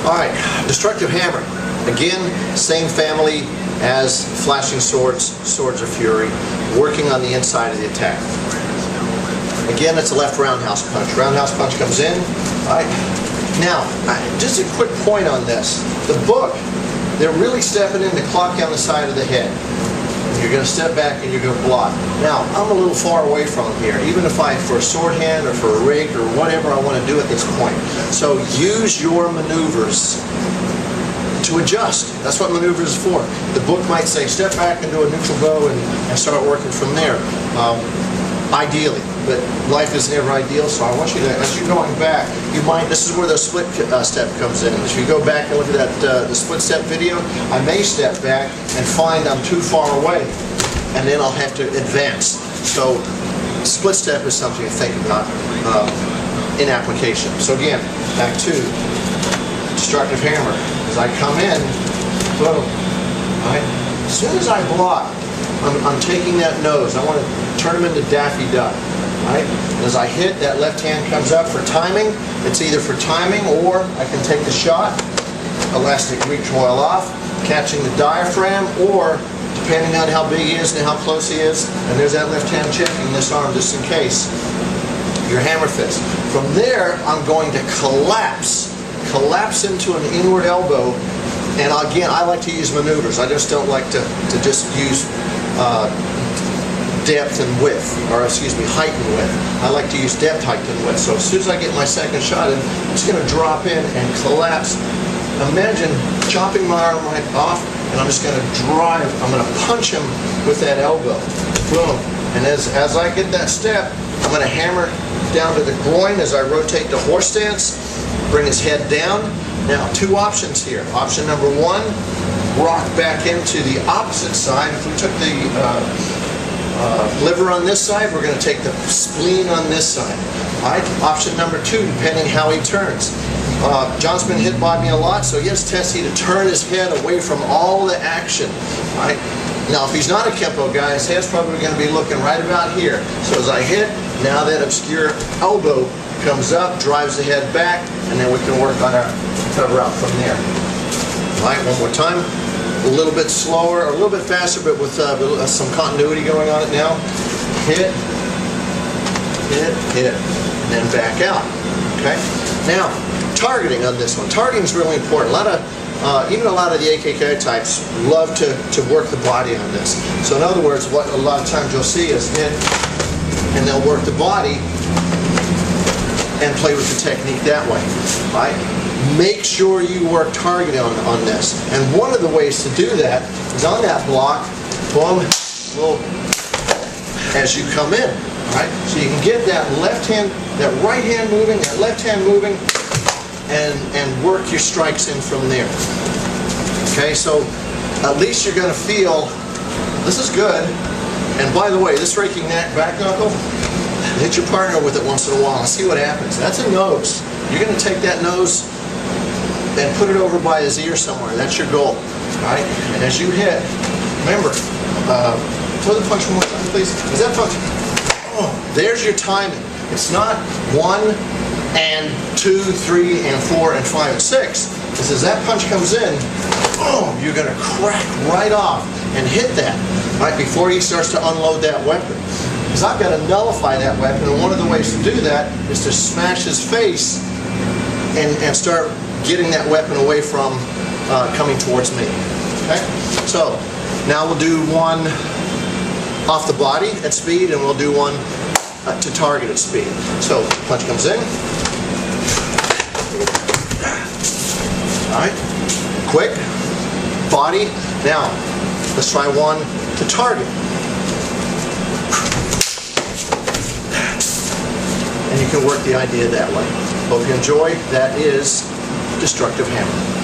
Alright, Destructive Hammer. Again, same family as Flashing Swords, Swords of Fury, working on the inside of the attack. Again, it's a left roundhouse punch. Roundhouse punch comes in. Alright. Now, just a quick point on this. The book, they're really stepping in to clock down the side of the head. You're going to step back and you're going to block. Now, I'm a little far away from here, even if for a sword hand or for a rake or whatever I want to do at this point. So use your maneuvers to adjust. That's what maneuvers is for. The book might say step back and do a neutral bow and start working from there. Ideally, but life is never ideal, so I want you to, as you're going back, you might, this is where the split step comes in. If you go back and look at that the split step video, I may step back and find I'm too far away, and then I'll have to advance. So split step is something to think about in application. So again, back to Destructive Hammer. As I come in, boom, right? As soon as I block, I'm taking that nose. I want to turn him into Daffy Duck. Right? And as I hit, that left hand comes up for timing. It's either for timing or I can take the shot, elastic recoil off, catching the diaphragm, or depending on how big he is and how close he is, and there's that left hand checking this arm just in case, your hammer fist. From there, I'm going to collapse into an inward elbow. And again, I like to use maneuvers. I just don't like to just use depth and width, or excuse me, height and width. I like to use depth, height, and width. So as soon as I get my second shot in, I'm just going to drop in and collapse. Imagine chopping my arm right off, and I'm just going to drive. I'm going to punch him with that elbow. Boom. And as I get that step, I'm going to hammer down to the groin as I rotate the horse stance, bring his head down. Now, two options here. Option number one, rock back into the opposite side. If we took the liver on this side, we're going to take the spleen on this side. All right. Option number two, depending how he turns. John's been hit by me a lot, so he has Tessie to turn his head away from all the action. All right. Now, if he's not a Kempo guy, his head's probably going to be looking right about here. So as I hit, now that obscure elbow comes up, drives the head back, and then we can work on our cover out from there. All right, one more time. A little bit slower, or a little bit faster, but with some continuity going on it now. Hit, hit, hit, and then back out. Okay. Now, targeting on this one. Targeting is really important. Even a lot of the AKK types love to work the body on this. So in other words, what a lot of times you'll see is hit, and they'll work the body and play with the technique that way. Right? Make sure you work targeting on this. And one of the ways to do that is on that block, boom, little, as you come in. Right? So you can get that left hand, that right hand moving, that left hand moving, and work your strikes in from there. Okay, so at least you're going to feel, this is good. And by the way, this raking back knuckle, hit your partner with it once in a while and see what happens. That's a nose. You're going to take that nose and put it over by his ear somewhere. That's your goal. Right? And as you hit, remember, throw the punch one more time, please. Is that punch? Oh, there's your timing. It's not 1 and 2, 3 and 4 and 5 and 6. This is that punch comes in, boom, you're going to crack right off and hit that right before he starts to unload that weapon. Because I've got to nullify that weapon, and one of the ways to do that is to smash his face and start getting that weapon away from coming towards me. Okay? So now we'll do one off the body at speed, and we'll do one to target at speed. So punch comes in. Alright, quick, body. Now, let's try one to target. And you can work the idea that way. Hope you enjoy. That is Destructive Hammer.